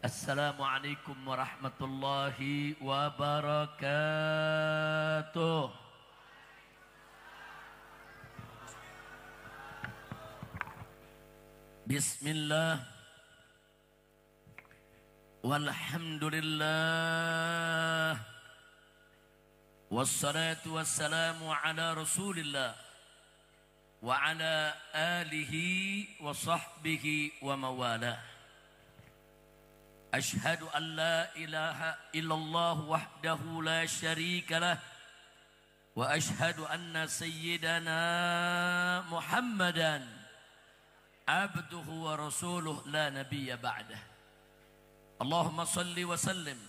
Assalamualaikum warahmatullahi wabarakatuh. Bismillah. Walhamdulillah. Wassalatu wassalamu ala Rasulillah wa ala alihi wa sahbihi wa mawalah. Ashhadu an la ilaha illallah wahdahu la syarika lah wa ashhadu anna sayyidana Muhammadan abduhu wa rasuluh la nabiyya ba'dah. Allahumma salli wa sallim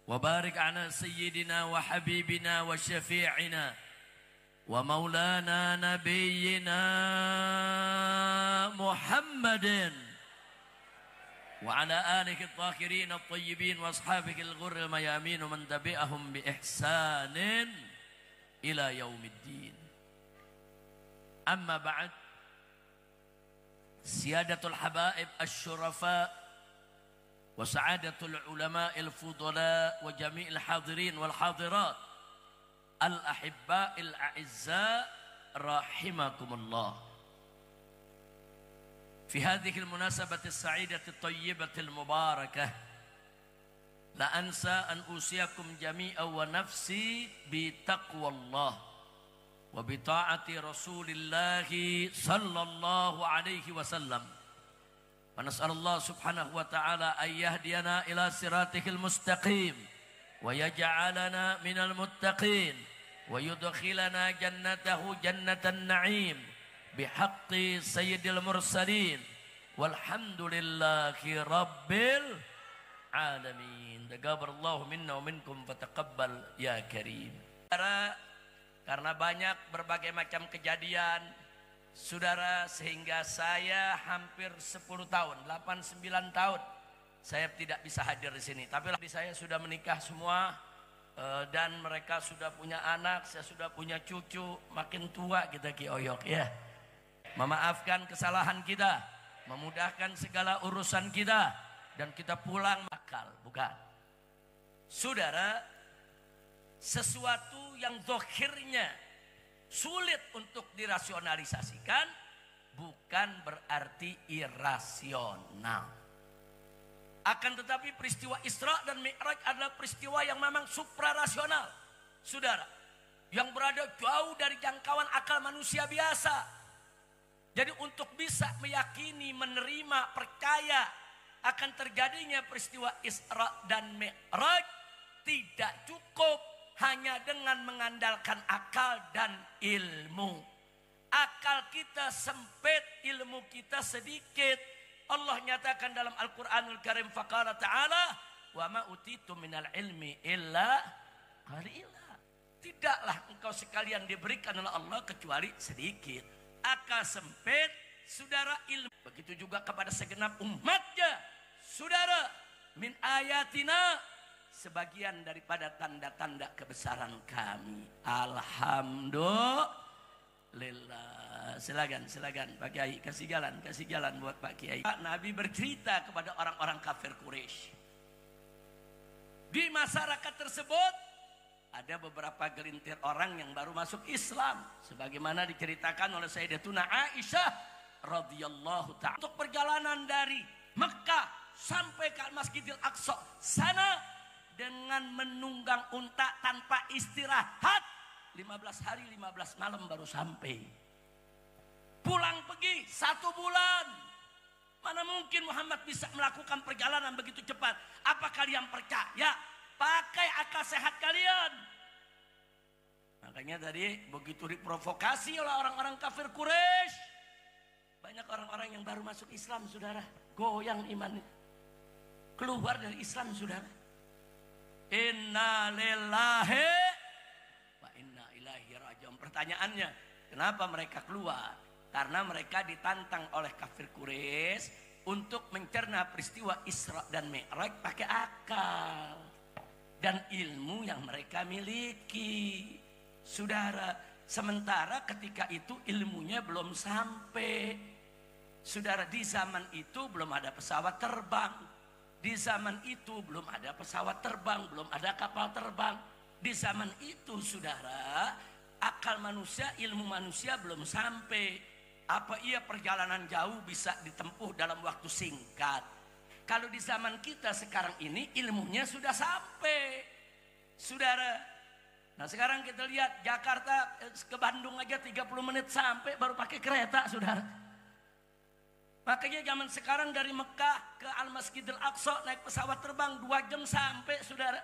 wa barik ala sayyidina wa habibina wa syafi'ina wa maulana nabiyyina Muhammadin وعلى آله الطاهرين الطيبين وأصحابه الغر الميامين ومن تبعهم بإحسان إلى يوم الدين. أما بعد، سيادة الحبائب الشرفاء وسعادة العلماء الفضلاء وجميع الحاضرين والحاضرات الأحباء الأعزاء رحمكم الله. في هذه المناسبة السعيدة الطيبة المباركة لا أنسى أن أوصيكم جميعا ونفسي بتقوى الله وبطاعة رسول الله صلى الله عليه وسلم، ونسأل الله سبحانه وتعالى أن يهدينا إلى صراطه المستقيم ويجعلنا من المتقين ويدخلنا جنته جنة النعيم بحق سيد المرسلين والحمد لله رب العالمين. تقبل الله منا ومنكم فتقبل يا كريم. Karena banyak berbagai macam kejadian, saudara, sehingga saya hampir 10 tahun, 8-9 tahun saya tidak bisa hadir di sini. Tapi saya sudah menikah semua dan mereka sudah punya anak, saya sudah punya cucu, makin tua kita Ki Oyok ya. Memaafkan kesalahan kita, memudahkan segala urusan kita, dan kita pulang akal, bukan? Saudara, sesuatu yang zahirnya sulit untuk dirasionalisasikan bukan berarti irasional. Akan tetapi peristiwa Isra dan Mi'raj adalah peristiwa yang memang suprarasional, saudara, yang berada jauh dari jangkauan akal manusia biasa. Jadi untuk bisa meyakini, menerima, percaya akan terjadinya peristiwa Isra dan Mi'raj, tidak cukup hanya dengan mengandalkan akal dan ilmu. Akal kita sempit, ilmu kita sedikit. Allah nyatakan dalam Al-Quranul Karim, faqala ta'ala, wa ma utitu minal ilmi illa qalila. Tidaklah engkau sekalian diberikan oleh Allah kecuali sedikit. Akal sempit, saudara, ilmu. Begitu juga kepada segenap umatnya, saudara. Min ayatina, sebagian daripada tanda-tanda kebesaran kami. Alhamdulillah. Silakan Pak Kiai, kasih jalan buat Pak Kiai. Nabi bercerita kepada orang-orang kafir Quraisy. Di masyarakat tersebut ada beberapa gelintir orang yang baru masuk Islam, sebagaimana diceritakan oleh Sayyidatuna Aisyah radhiyallahu ta'ala. Untuk perjalanan dari Mekah sampai ke Masjidil Aqsa sana dengan menunggang unta tanpa istirahat 15 hari 15 malam baru sampai. Pulang pergi 1 bulan. Mana mungkin Muhammad bisa melakukan perjalanan begitu cepat? Apa kalian percaya? Pakai akal sehat kalian. Makanya tadi begitu diprovokasi oleh orang-orang kafir Quraisy, banyak orang-orang yang baru masuk Islam, saudara, goyang iman, keluar dari Islam, saudara. Inna lillahi wa inna ilaihi raji'un. Pertanyaannya, kenapa mereka keluar? Karena mereka ditantang oleh kafir Quraisy untuk mencerna peristiwa Isra dan Mi'raj pakai akal dan ilmu yang mereka miliki, saudara. Sementara ketika itu ilmunya belum sampai, saudara. Di zaman itu belum ada pesawat terbang, Di zaman itu belum ada pesawat terbang, belum ada kapal terbang. Di zaman itu saudara, akal manusia, ilmu manusia belum sampai. Apa iya perjalanan jauh bisa ditempuh dalam waktu singkat? Kalau di zaman kita sekarang ini ilmunya sudah sampai, saudara. Nah sekarang kita lihat Jakarta ke Bandung aja 30 menit sampai baru pakai kereta, saudara. Makanya zaman sekarang dari Mekah ke Al-Masjidil Aqsa naik pesawat terbang 2 jam sampai, saudara.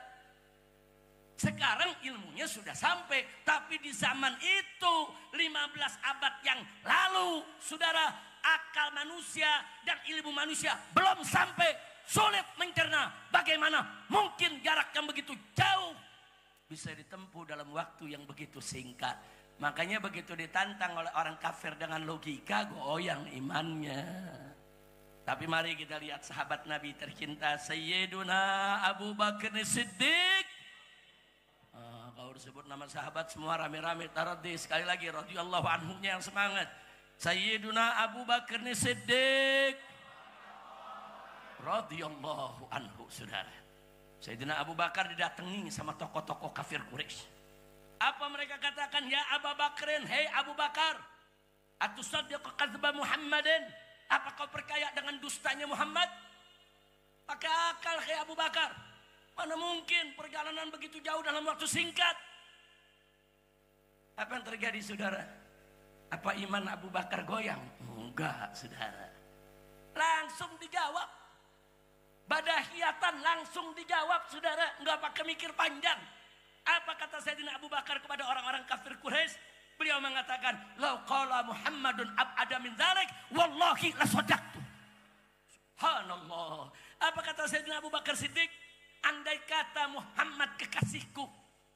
Sekarang ilmunya sudah sampai, tapi di zaman itu 15 abad yang lalu, saudara, akal manusia dan ilmu manusia belum sampai, sulit mencerna bagaimana mungkin jarak yang begitu jauh bisa ditempuh dalam waktu yang begitu singkat. Makanya begitu ditantang oleh orang kafir dengan logika, goyang imannya. Tapi mari kita lihat sahabat Nabi tercinta Sayyiduna Abu Bakar Siddiq. Kalau disebut nama sahabat semua rame-rame taradhi. Sekali lagi radhiyallahu anhu-nya yang semangat. Sayyiduna Abu Bakar Siddiq radhiyallahu anhu, saudara. Sayyidina Abu Bakar didatangi sama tokoh-tokoh kafir Quraisy. Apa mereka katakan? Ya Abu Bakrin, hei Abu Bakar, atusaddiqu kadzba Muhammadin? Apa kau percaya dengan dustanya Muhammad? Pakai akal, hei Abu Bakar. Mana mungkin perjalanan begitu jauh dalam waktu singkat? Apa yang terjadi, saudara? Apa iman Abu Bakar goyang? Enggak, saudara. Langsung dijawab. Badahiyatan langsung dijawab, saudara. Enggak pakai mikir panjang. Apa kata Sayyidina Abu Bakar kepada orang-orang kafir Quraisy? Beliau mengatakan, "Lau qala Muhammadun ab'ada min dzalik, wallahi la shadaqtu." Subhanallah. Apa kata Sayyidina Abu Bakar Siddiq? Andai kata Muhammad kekasihku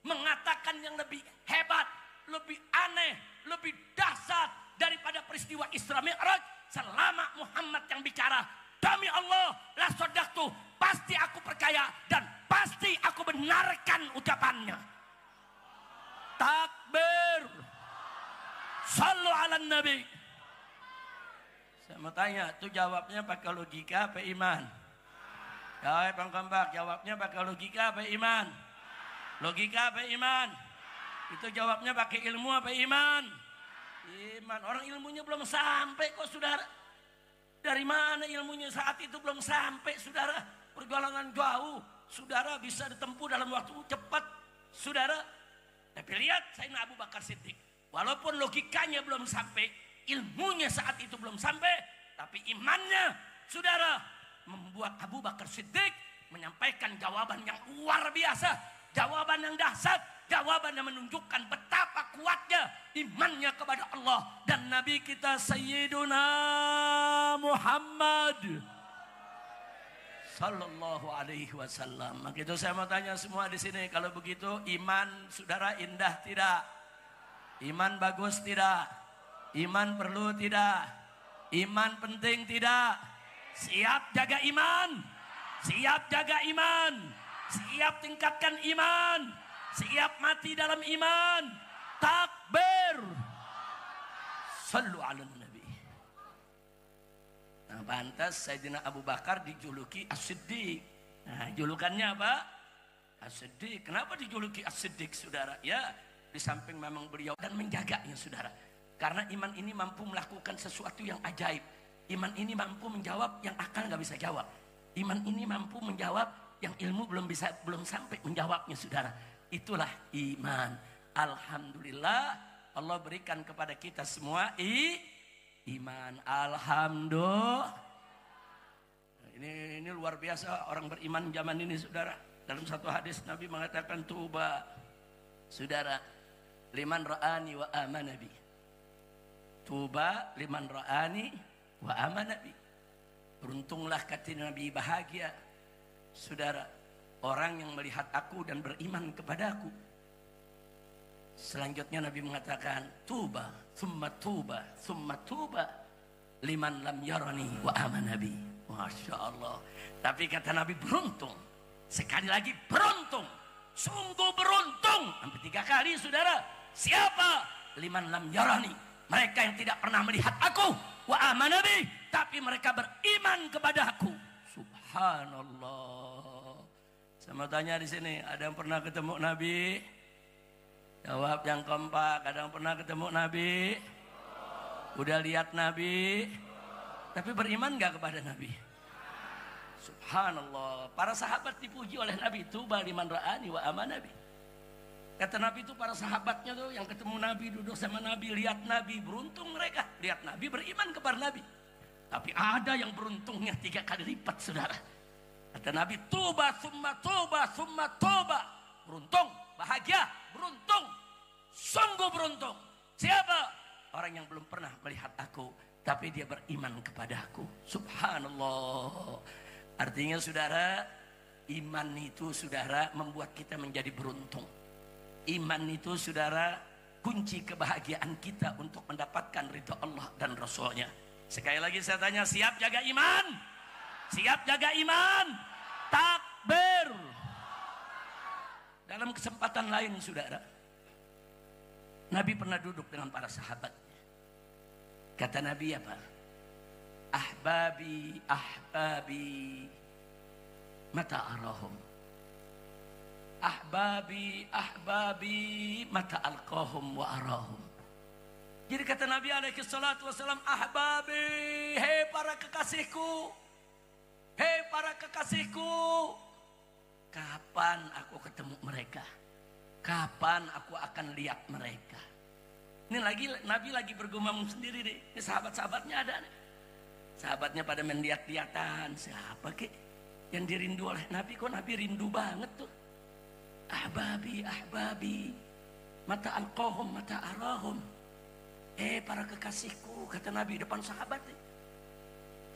mengatakan yang lebih hebat, lebih aneh, lebih dahsyat daripada peristiwa Isra Mi'raj, selama Muhammad yang bicara, demi Allah la shadaqtu, pasti aku percaya dan pasti aku benarkan ucapannya. Takbir. Sallu ala Nabi. Saya mau tanya, itu jawabnya pakai logika apa iman? Ya, Bang Kambak, jawabnya pakai logika apa iman? Logika apa iman? Itu jawabnya pakai ilmu apa iman? Iman. Orang ilmunya belum sampai kok, saudara. Dari mana ilmunya saat itu belum sampai, saudara? Perjalanan jauh, saudara, bisa ditempuh dalam waktu cepat, saudara. Tapi lihat Sayyidina Abu Bakar Siddiq. Walaupun logikanya belum sampai, ilmunya saat itu belum sampai, tapi imannya, saudara, membuat Abu Bakar Siddiq menyampaikan jawaban yang luar biasa, jawaban yang dahsyat, jawaban yang menunjukkan betapa kuatnya imannya kepada Allah dan Nabi kita Sayyiduna Muhammad sallallahu alaihi wasallam. Maka itu saya mau tanya semua di sini, kalau begitu iman saudara indah tidak? Iman bagus tidak? Iman perlu tidak? Iman penting tidak? Siap jaga iman, siap jaga iman, siap tingkatkan iman, siap mati dalam iman. Takbir. Sallu ala Nabi. Nah, pantas Sayyidina Abu Bakar dijuluki As-Siddiq. Nah, julukannya apa? As-Siddiq. Kenapa dijuluki As-Siddiq, saudara? Ya, di samping memang beliau dan menjaganya, saudara. Karena iman ini mampu melakukan sesuatu yang ajaib. Iman ini mampu menjawab yang akal nggak bisa jawab. Iman ini mampu menjawab yang ilmu belum sampai menjawabnya, saudara. Itulah iman. Alhamdulillah Allah berikan kepada kita semua iman. Alhamdulillah. Ini luar biasa orang beriman zaman ini, saudara. Dalam satu hadis Nabi mengatakan tuba, saudara, liman ra'ani wa amana bi. Tuba liman ra'ani wa aman Nabi. Beruntunglah kata Nabi, bahagia saudara orang yang melihat aku dan beriman kepadaku. Selanjutnya Nabi mengatakan tuba summa tuba summa tuba liman lam yarani wa aman Nabi. Masya Allah. Tapi kata Nabi beruntung, sekali lagi beruntung, sungguh beruntung, sampai 3 kali, saudara. Siapa? Liman lam yarani, mereka yang tidak pernah melihat aku, wa aman Nabi, tapi mereka beriman kepada aku. Subhanallah. Subhanallah. Sama tanya di sini, ada yang pernah ketemu Nabi? Jawab yang kompak. Ada yang pernah ketemu Nabi? Udah lihat Nabi? Tapi beriman gak kepada Nabi? Subhanallah. Para sahabat dipuji oleh Nabi. Tuba liman ra'ani wa ama Nabi. Kata Nabi itu para sahabatnya tuh yang ketemu Nabi, duduk sama Nabi, lihat Nabi, beruntung mereka. Lihat Nabi, beriman kepada Nabi. Tapi ada yang beruntungnya 3 kali lipat, saudara. Kata Nabi, tuba, summa tuba, summa tuba. Beruntung, bahagia, beruntung. Sungguh beruntung. Siapa? Orang yang belum pernah melihat aku, tapi dia beriman kepada aku. Subhanallah. Artinya saudara, iman itu saudara membuat kita menjadi beruntung. Iman itu saudara kunci kebahagiaan kita untuk mendapatkan ridha Allah dan Rasulnya. Sekali lagi saya tanya, siap jaga iman? Siap jaga iman? Takbir. Dalam kesempatan lain saudara, Nabi pernah duduk dengan para sahabatnya. Kata Nabi apa? Ahbabi, ahbabi, mata arahum. Ahbabi, ahbabi, mata alqahum wa arahum. Jadi kata Nabi alaihi salatu wassalam, ahbabi, hei para kekasihku, hei para kekasihku, kapan aku ketemu mereka? Kapan aku akan lihat mereka? Ini lagi Nabi lagi bergumam sendiri nih. Ini sahabat-sahabatnya ada nih. Sahabatnya pada menlihat-lihatan, siapa kek yang dirindu oleh Nabi? Kok Nabi rindu banget tuh? Ahbabi, ahbabi, mata alqahum, mata arahum. Para kekasihku, kata Nabi depan sahabat.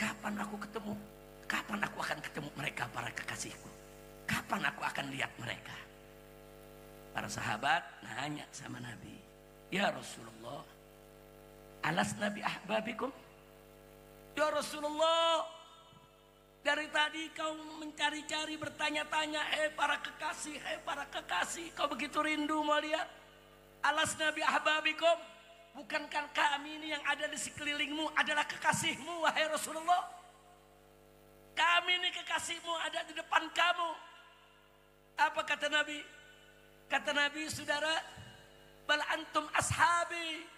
Kapan aku ketemu? Kapan aku akan ketemu mereka, para kekasihku? Kapan aku akan lihat mereka? Para sahabat nanya sama Nabi, ya Rasulullah, alas Nabi ahbabikum? Ya Rasulullah, dari tadi kau mencari-cari, bertanya-tanya, para kekasih, para kekasih, kau begitu rindu mau lihat? Alas Nabi ahbabikum, bukankah kami ini yang ada di sekelilingmu adalah kekasihmu, wahai Rasulullah? Kami ini kekasihmu, ada di depan kamu. Apa kata Nabi? Kata Nabi, saudara, bal antum ashabi.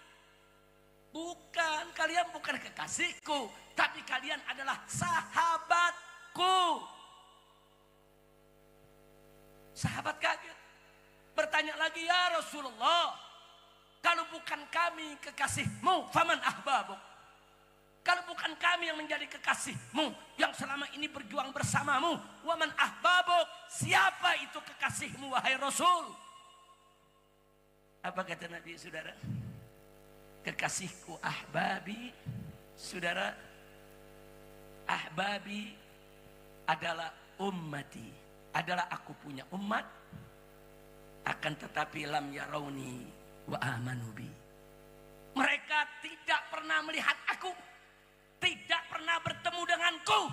Bukan, kalian bukan kekasihku, tapi kalian adalah sahabatku. Sahabat kaget. Bertanya lagi, ya Rasulullah, kalau bukan kami kekasihmu, faman ahbabuk? Kalau bukan kami yang menjadi kekasihmu, yang selama ini berjuang bersamamu, waman ahbabuk? Siapa itu kekasihmu, wahai Rasul? Apa kata Nabi, saudara? Kekasihku ahbabi, saudara, ahbabi adalah ummati, adalah aku punya umat, akan tetapi lam yarawni wa amanu bi. Mereka tidak pernah melihat aku, tidak pernah bertemu denganku,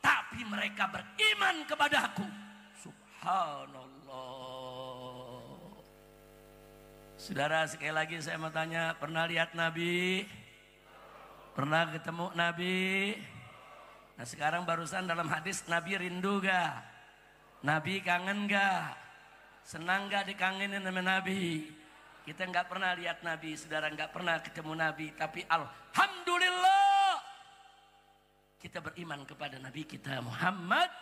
tapi mereka beriman kepada aku. Subhanallah. Saudara, sekali lagi saya mau tanya, pernah lihat Nabi? Pernah ketemu Nabi? Nah sekarang barusan dalam hadis, Nabi rindu gak? Nabi kangen gak? Senang gak dikangenin sama Nabi? Kita gak pernah lihat Nabi, saudara, gak pernah ketemu Nabi. Tapi alhamdulillah, kita beriman kepada Nabi kita Muhammad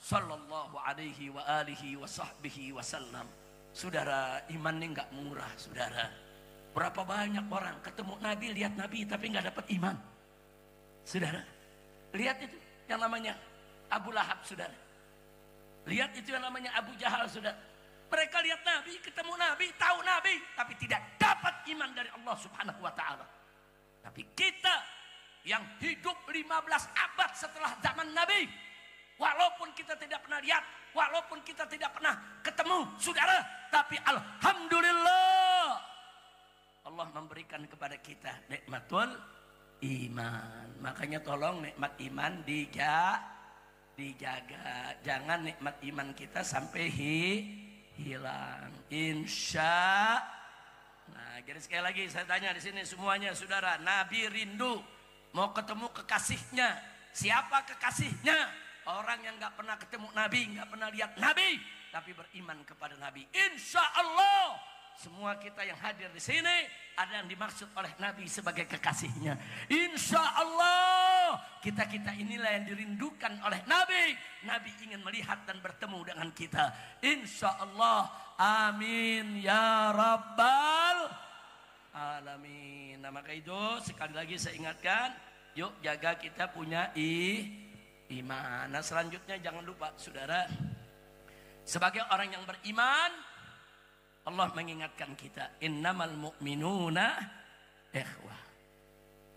sallallahu alaihi wa alihi wa sahbihi wasallam. Saudara, iman ini gak murah, saudara. Berapa banyak orang ketemu Nabi, lihat Nabi, tapi gak dapat iman. Saudara, lihat itu yang namanya Abu Lahab, saudara. Lihat itu yang namanya Abu Jahal, saudara. Mereka lihat Nabi, ketemu Nabi, tahu Nabi, tapi tidak dapat iman dari Allah subhanahu wa ta'ala. Tapi kita yang hidup 15 abad setelah zaman Nabi, walaupun kita tidak pernah lihat, walaupun kita tidak pernah ketemu, saudara, tapi alhamdulillah Allah memberikan kepada kita nikmatul iman. Makanya tolong nikmat iman dijaga. Jangan nikmat iman kita sampai hilang. Insya. Nah, jadi sekali lagi saya tanya di sini semuanya, saudara, Nabi rindu mau ketemu kekasihnya. Siapa kekasihnya? Orang yang nggak pernah ketemu Nabi, nggak pernah lihat Nabi, tapi beriman kepada Nabi. Insya Allah semua kita yang hadir di sini ada yang dimaksud oleh Nabi sebagai kekasihnya. Insya Allah kita inilah yang dirindukan oleh Nabi. Nabi ingin melihat dan bertemu dengan kita. Insya Allah. Amin ya Rabbal Alamin. Nah maka itu sekali lagi saya ingatkan, yuk jaga kita punya iman. Nah selanjutnya jangan lupa saudara, sebagai orang yang beriman, Allah mengingatkan kita, innamal mu'minuna ikhwah.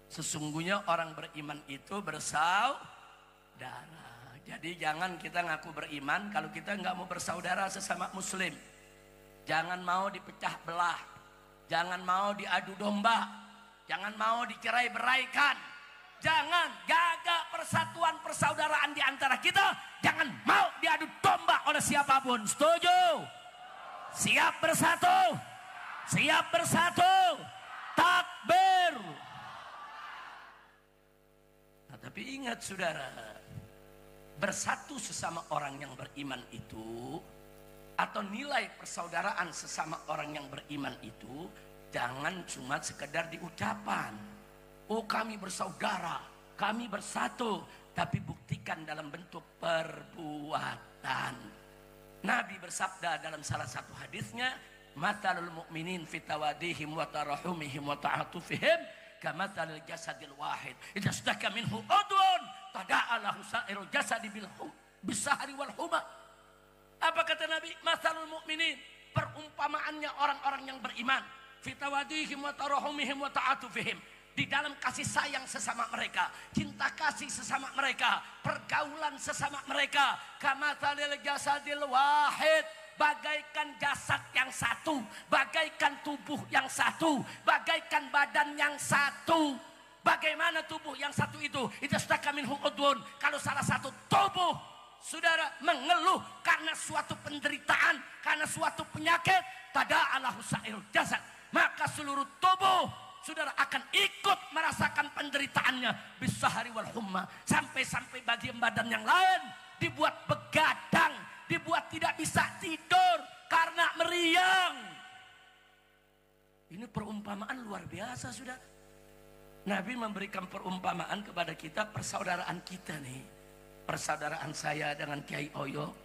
Sesungguhnya orang beriman itu bersaudara. Jadi jangan kita ngaku beriman kalau kita nggak mau bersaudara sesama muslim. Jangan mau dipecah belah. Jangan mau diadu domba. Jangan mau dicerai-beraikan. Jangan jaga persatuan persaudaraan di antara kita. Jangan mau diadu domba oleh siapapun. Setuju? Siap bersatu? Siap bersatu? Takbir. Nah, tapi ingat saudara, bersatu sesama orang yang beriman itu, atau nilai persaudaraan sesama orang yang beriman itu, jangan cuma sekedar di ucapan. Oh kami bersaudara, kami bersatu, tapi buktikan dalam bentuk perbuatan. Nabi bersabda dalam salah satu hadisnya, matalul mu'minin fi tawadihim wa tarahumihim wa ta'atufihim kamathalil jasadil wahid idza istaka minhu udwun tada'a lahu sa'irul jasadi bil bisahari wal huma. Apa kata Nabi? Matalul mu'minin, perumpamaannya orang-orang yang beriman, fi tawadihim wa tarahumihim wa ta'atufihim, di dalam kasih sayang sesama mereka, cinta kasih sesama mereka, pergaulan sesama mereka, kamathalil jasadil wahid, bagaikan jasad yang satu, bagaikan tubuh yang satu, bagaikan badan yang satu. Bagaimana tubuh yang satu itu? Idastaka minhu udwun, kalau salah satu tubuh saudara mengeluh karena suatu penderitaan, karena suatu penyakit, tada'alahu sa'irul jasad, maka seluruh tubuh saudara akan ikut merasakan penderitaannya, bisahari wal humma, sampai-sampai bagian badan yang lain dibuat begadang, dibuat tidak bisa tidur karena meriang. Ini perumpamaan luar biasa saudara. Nabi memberikan perumpamaan kepada kita, persaudaraan kita nih. Persaudaraan saya dengan Kiai Oyo,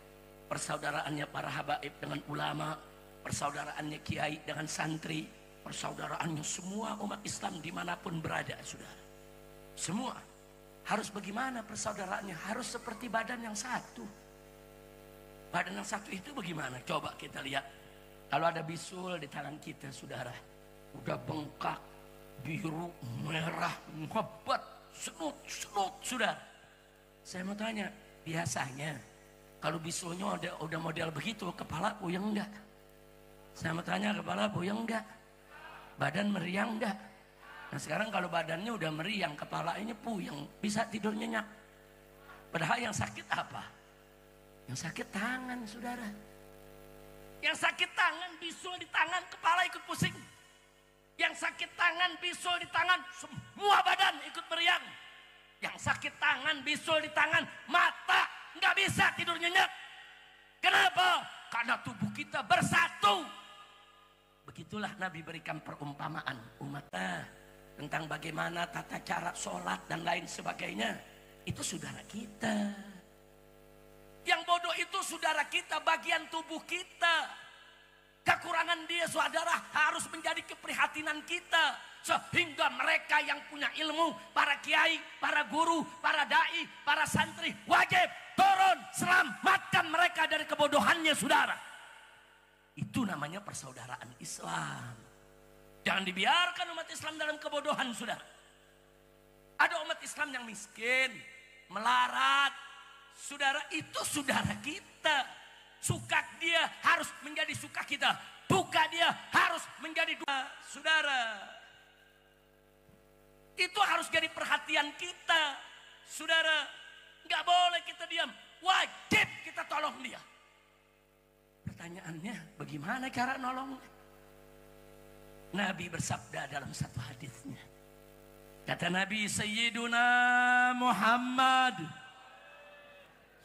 persaudaraannya para habaib dengan ulama, persaudaraannya Kiai dengan santri, persaudaraannya semua umat Islam dimanapun berada saudara. Semua harus bagaimana persaudaraannya? Harus seperti badan yang satu. Badan yang satu itu bagaimana? Coba kita lihat. Kalau ada bisul di tangan kita saudara, udah bengkak, biru, merah, ngebat, senut saudara. Saya mau tanya, biasanya kalau bisulnya udah model begitu, kepala puyeng enggak? Saya mau tanya, kepala puyeng enggak? Badan meriang enggak? Nah sekarang kalau badannya udah meriang, kepala ini puyeng, bisa tidur nyenyak. Padahal yang sakit apa? Yang sakit tangan saudara. Yang sakit tangan, bisul di tangan, kepala ikut pusing. Yang sakit tangan, bisul di tangan, semua badan ikut meriang. Yang sakit tangan, bisul di tangan, mata nggak bisa tidur nyenyak. Kenapa? Karena tubuh kita bersatu. Begitulah Nabi berikan perumpamaan umatnya tentang bagaimana tata cara sholat dan lain sebagainya. Itu saudara kita. Yang bodoh itu saudara kita, bagian tubuh kita. Kekurangan dia saudara harus menjadi keprihatinan kita. Sehingga mereka yang punya ilmu, para kiai, para guru, para dai, para santri, wajib turun selamatkan mereka dari kebodohannya saudara. Itu namanya persaudaraan Islam. Jangan dibiarkan umat Islam dalam kebodohan saudara. Ada umat Islam yang miskin, melarat. Saudara, itu saudara kita. Suka dia harus menjadi suka kita. Duka dia harus menjadi duka saudara. Itu harus jadi perhatian kita saudara. Gak boleh kita diam, wajib kita tolong dia. Pertanyaannya, bagaimana cara nolongnya? Nabi bersabda dalam satu hadisnya, kata Nabi, Sayyiduna Muhammad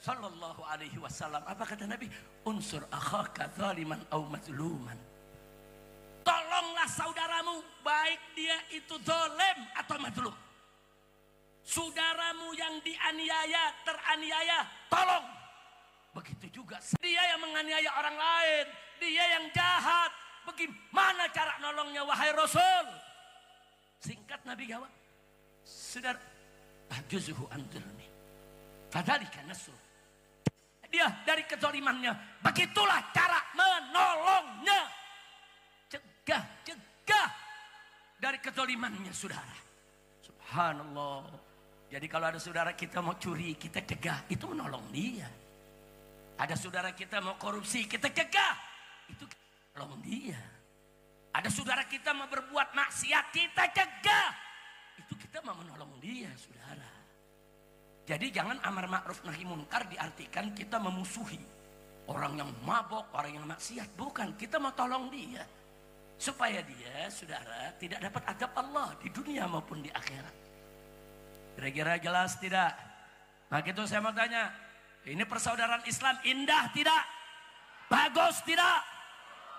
Sallallahu alaihi wasallam. Apa kata Nabi? Unsur akhaka zaliman au mazluman. Tolonglah saudaramu, baik dia itu zalim atau mazlum. Saudaramu yang dianiaya, teraniaya, tolong. Begitu juga dia yang menganiaya orang lain, dia yang jahat. Bagaimana cara nolongnya wahai Rasul? Singkat Nabi jawab, saudara, ahjuzuhu anzurni. Fadzalika nasr. Dia dari kezalimannya, begitulah cara menolongnya. Cegah dari kezalimannya, saudara. Subhanallah. Jadi kalau ada saudara kita mau curi, kita cegah, itu menolong dia. Ada saudara kita mau korupsi, kita cegah, itu menolong dia. Ada saudara kita mau berbuat maksiat, kita cegah, itu kita mau menolong dia, saudara. Jadi jangan amar ma'ruf nahi munkar diartikan kita memusuhi orang yang mabok, orang yang maksiat. Bukan, kita mau tolong dia supaya dia, saudara, tidak dapat azab Allah di dunia maupun di akhirat. Kira-kira jelas tidak? Maka itu saya mau tanya, ini persaudaraan Islam indah tidak? Bagus tidak?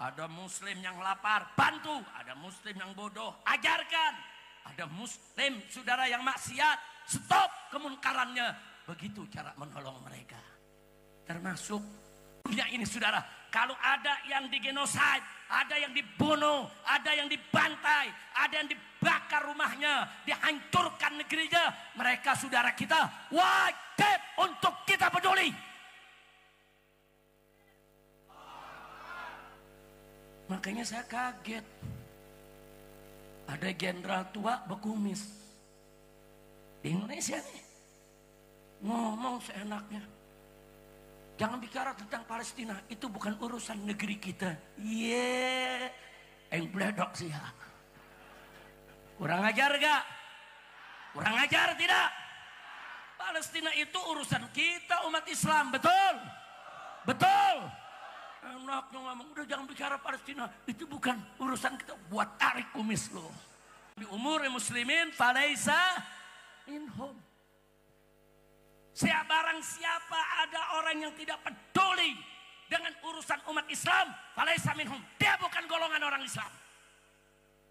Ada muslim yang lapar, bantu. Ada muslim yang bodoh, ajarkan. Ada muslim, saudara, yang maksiat, stop kemunkarannya. Begitu cara menolong mereka. Termasuk dunia ini, saudara. Kalau ada yang digenosida, ada yang dibunuh, ada yang dibantai, ada yang dibakar rumahnya, dihancurkan negerinya, mereka saudara kita, wajib untuk kita peduli. Makanya saya kaget. Ada jenderal tua berkumis di Indonesia nih, ngomong seenaknya. Jangan bicara tentang Palestina, itu bukan urusan negeri kita. Yang bledok sih ya. Kurang ajar gak? Kurang ajar tidak? Palestina itu urusan kita umat Islam, betul? Betul? Enaknya ngomong, udah jangan bicara Palestina, itu bukan urusan kita, buat tarik kumis lo. Di umur muslimin falaisa minhum. Barang siapa ada orang yang tidak peduli dengan urusan umat Islam, falaisa minhum, dia bukan golongan orang Islam.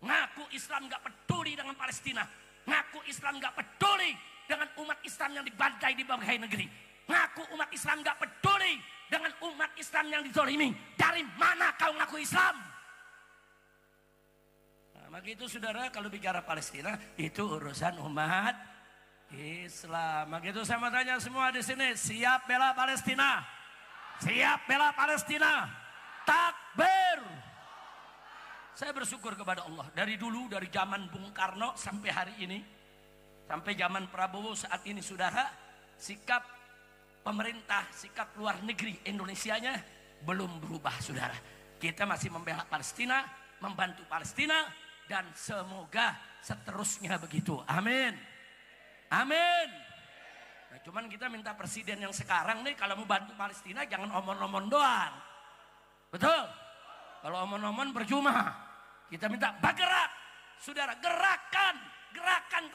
Ngaku Islam gak peduli dengan Palestina, ngaku Islam gak peduli dengan umat Islam yang dibantai di berbagai negeri, ngaku umat Islam gak peduli dengan umat Islam yang dizalimi. Dari mana kau ngaku Islam? Nah, maka itu saudara, kalau bicara Palestina itu urusan umat Islam. Maka itu saya mau tanya semua di sini, siap bela Palestina? Siap bela Palestina? Takbir. Saya bersyukur kepada Allah, dari dulu, dari zaman Bung Karno sampai hari ini, sampai zaman Prabowo saat ini, saudara, sikap pemerintah, sikap luar negeri Indonesianya belum berubah, saudara. Kita masih membela Palestina, membantu Palestina, dan semoga seterusnya begitu. Amin. Amin. Nah, cuman kita minta presiden yang sekarang nih, kalau mau bantu Palestina jangan omon-omon doang. Betul? Kalau omon-omon percuma. Kita minta bergerak, saudara, gerakan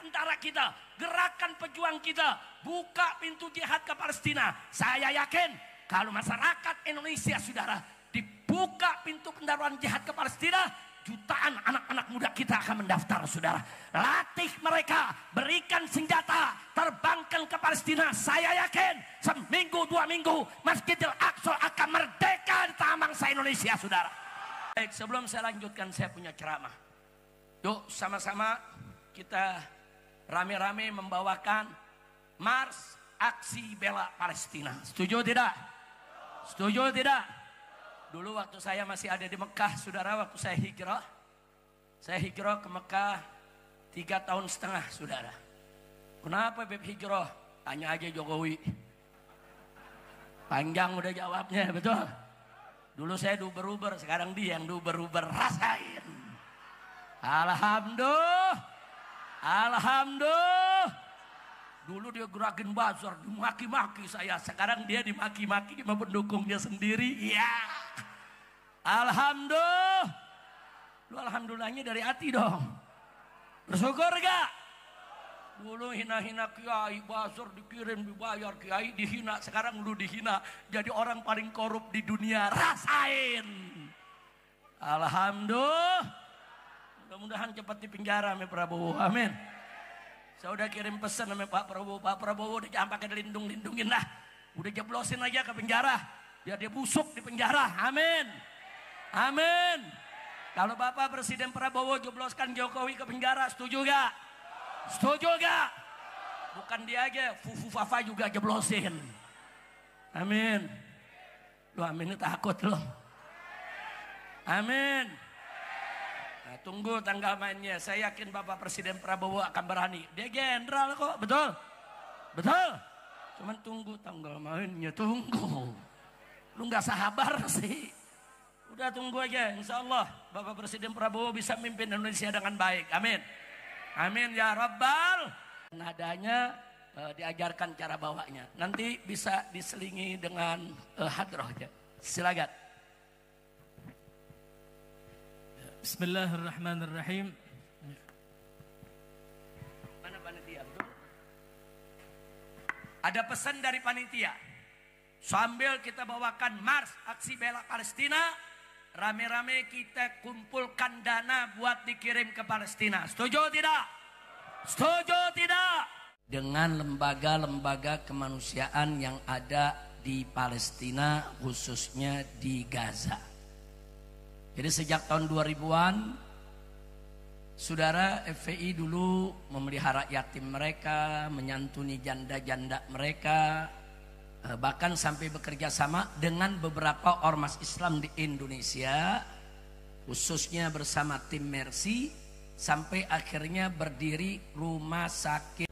tentara kita, gerakan pejuang kita, buka pintu jihad ke Palestina. Saya yakin kalau masyarakat Indonesia, saudara, dibuka pintu pendaruan jihad ke Palestina, jutaan anak-anak muda kita akan mendaftar, saudara. Latih mereka, berikan senjata, terbangkan ke Palestina. Saya yakin seminggu, 2 minggu Masjidil Aqsa akan merdeka di tangan bangsa Indonesia, saudara. Baik, sebelum saya lanjutkan, saya punya ceramah. Yuk sama-sama kita rame-rame membawakan Mars Aksi Bela Palestina. Setuju tidak? Setuju tidak? Dulu waktu saya masih ada di Mekah, saudara, waktu saya hijrah ke Mekah 3,5 tahun, saudara. Kenapa Beb hijrah? Tanya aja Jokowi. Panjang udah jawabnya, betul? Dulu saya duber-uber, sekarang dia yang duber-uber, rasain. Alhamdulillah. Dulu dia gerakin bazar, dimaki-maki saya. Sekarang dia dimaki-maki sama pendukungnya sendiri. Ya. Alhamdulillah. Lu alhamdulillahnya dari hati dong. Bersyukur gak? Dulu hina-hina kiai, buzzer dikirim dibayar, kiai dihina, sekarang lu dihina. Jadi orang paling korup di dunia, rasain. Alhamdulillah. Mudah-mudahan cepat di penjara sama Prabowo, amin. Saya udah kirim pesan sama Pak Prabowo udah jangan pakai dilindung-lindungin lah. Udah jeblosin aja ke penjara, biar dia busuk di penjara, amin. Amin. Kalau Bapak Presiden Prabowo jebloskan Jokowi ke penjara, setuju gak? Setuju gak? Bukan dia aja, Fufu Fafa juga jeblosin. Amin. Lu amin takut lu. Amin. Nah, tunggu tanggal mainnya. Saya yakin Bapak Presiden Prabowo akan berani. Dia jenderal kok, betul? Betul? Cuman tunggu tanggal mainnya, tunggu. Lu gak sabar sih. Udah tunggu aja, insya Allah Bapak Presiden Prabowo bisa mimpin Indonesia dengan baik. Amin. Amin ya Rabbal. Nadanya diajarkan cara bawanya. Nanti bisa diselingi dengan hadrohnya. Silakan. Bismillahirrahmanirrahim. Mana panitia? Betul? Ada pesan dari panitia. Sambil kita bawakan Mars Aksi Bela Palestina, rame-rame kita kumpulkan dana buat dikirim ke Palestina. Setuju tidak? Setuju tidak? Dengan lembaga-lembaga kemanusiaan yang ada di Palestina, khususnya di Gaza. Jadi sejak tahun 2000-an, saudara FPI dulu memelihara yatim mereka, menyantuni janda-janda mereka, bahkan sampai bekerja sama dengan beberapa ormas Islam di Indonesia, khususnya bersama tim Mercy, sampai akhirnya berdiri rumah sakit.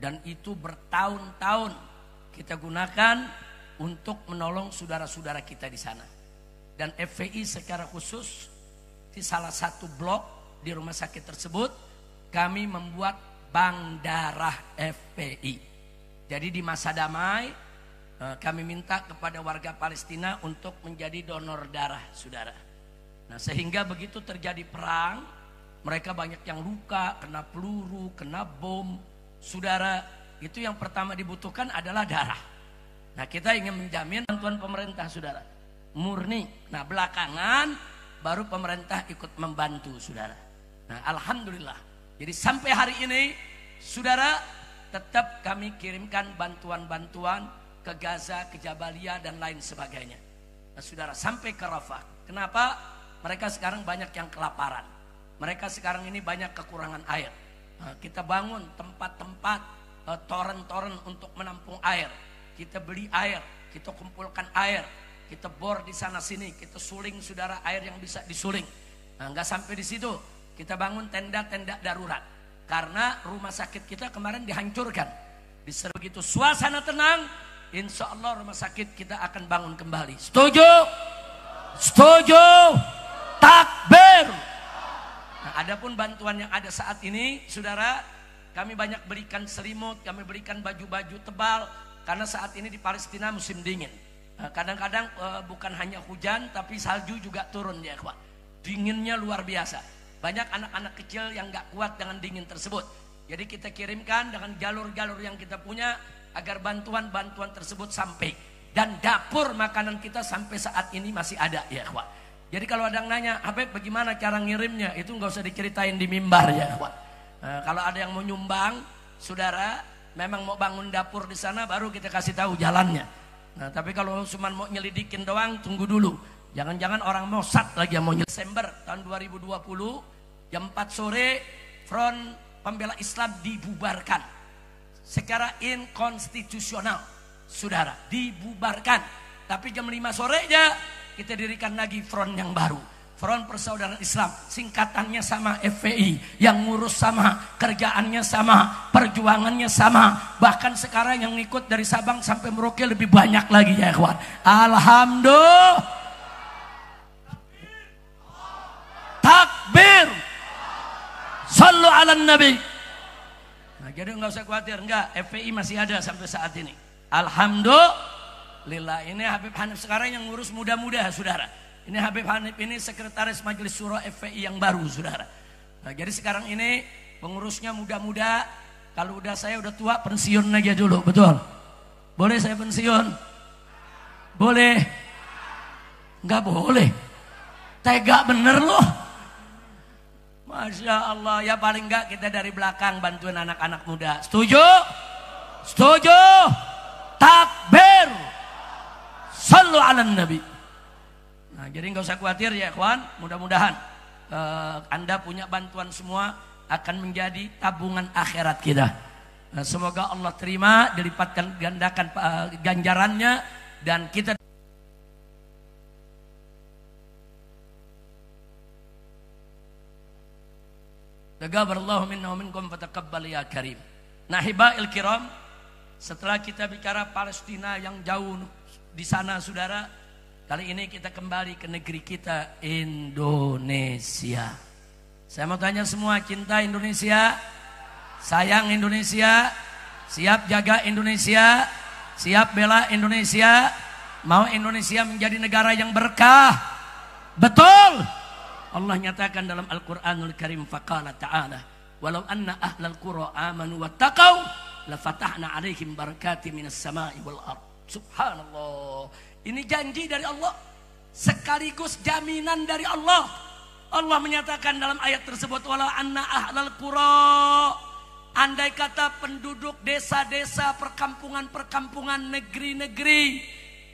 Dan itu bertahun-tahun kita gunakan untuk menolong saudara-saudara kita di sana. Dan FPI secara khusus di salah satu blok di rumah sakit tersebut kami membuat bank darah FPI. Jadi di masa damai kami minta kepada warga Palestina untuk menjadi donor darah, saudara. Nah, sehingga begitu terjadi perang, mereka banyak yang luka, kena peluru, kena bom, saudara. Itu yang pertama dibutuhkan adalah darah. Nah, kita ingin menjamin bantuan pemerintah, saudara, murni. Nah, belakangan baru pemerintah ikut membantu, saudara. Nah, alhamdulillah. Jadi sampai hari ini, saudara, tetap kami kirimkan bantuan-bantuan ke Gaza, ke Jabalia dan lain sebagainya. Nah, saudara, sampai ke Rafah. Kenapa? Mereka sekarang banyak yang kelaparan. Mereka sekarang ini banyak kekurangan air. Nah, kita bangun tempat-tempat toren-toren untuk menampung air. Kita beli air, kita kumpulkan air, kita bor di sana sini, kita suling, saudara, air yang bisa disuling. Nah, nggak sampai di situ, kita bangun tenda-tenda darurat. Karena rumah sakit kita kemarin dihancurkan. Begitu suasana tenang, insya Allah rumah sakit kita akan bangun kembali. Setuju? Setuju? Takbir. Nah, adapun bantuan yang ada saat ini, saudara, kami banyak berikan selimut, kami berikan baju-baju tebal, karena saat ini di Palestina musim dingin. Nah, kadang-kadang bukan hanya hujan, tapi salju juga turun ya, kawan. Dinginnya luar biasa. Banyak anak-anak kecil yang gak kuat dengan dingin tersebut. Jadi kita kirimkan dengan jalur-jalur yang kita punya, agar bantuan-bantuan tersebut sampai. Dan dapur makanan kita sampai saat ini masih ada ya, kawan. Jadi kalau ada yang nanya, Habib bagaimana cara ngirimnya, itu nggak usah diceritain di mimbar ya, kawan. Kalau ada yang mau nyumbang, saudara, memang mau bangun dapur di sana, baru kita kasih tahu jalannya. Nah, tapi kalau cuma mau nyelidikin doang, tunggu dulu. Jangan-jangan orang Mossad lagi yang mau Desember tahun 2020, jam 4 sore, Front Pembela Islam dibubarkan. Secara inkonstitusional, saudara, dibubarkan. Tapi jam 5 sorenya kita dirikan lagi front yang baru, Front Persaudaraan Islam. Singkatannya sama, FPI. Yang ngurus sama, kerjaannya sama, perjuangannya sama. Bahkan sekarang yang ngikut dari Sabang sampai Merauke lebih banyak lagi ya, kawan. Alhamdulillah. Takbir. Sallu ala nabi. Nah, jadi nggak usah khawatir, enggak, FPI masih ada sampai saat ini. Alhamdulillah. Ini Habib Hanif sekarang yang ngurus muda-muda, saudara. Ini Habib Hanif ini sekretaris Majelis Syuro FPI yang baru, saudara. Nah, jadi sekarang ini pengurusnya muda-muda, Kalau saya udah tua pensiun aja dulu, betul? Boleh saya pensiun? Boleh? Nggak boleh. Tega bener loh. Masya Allah, ya paling enggak kita dari belakang bantuin anak-anak muda. Setuju? Setuju? Takbir. Sallu ala Nabi. Nah, jadi nggak usah khawatir ya kawan. Mudah-mudahan Anda punya bantuan semua akan menjadi tabungan akhirat kita. Nah, semoga Allah terima, dilipatkan gandakan ganjarannya dan kita Taqabbalallahu minna wa minkum fataqabbal ya karim. Nah, hibail kiram, setelah kita bicara Palestina yang jauh di sana saudara, kali ini kita kembali ke negeri kita Indonesia. Saya mau tanya semua, cinta Indonesia? Sayang Indonesia? Siap jaga Indonesia? Siap bela Indonesia? Mau Indonesia menjadi negara yang berkah? Betul? Allah nyatakan dalam Al-Quranul Karim, faqala ta'ala walau anna ahlal qura amanu wattaqau lafatahna alaihim barakati minas sama'i wal ard. Subhanallah, ini janji dari Allah sekaligus jaminan dari Allah. Allah menyatakan dalam ayat tersebut, walau anna ahlal qura, andai kata penduduk desa-desa, perkampungan-perkampungan, negeri-negeri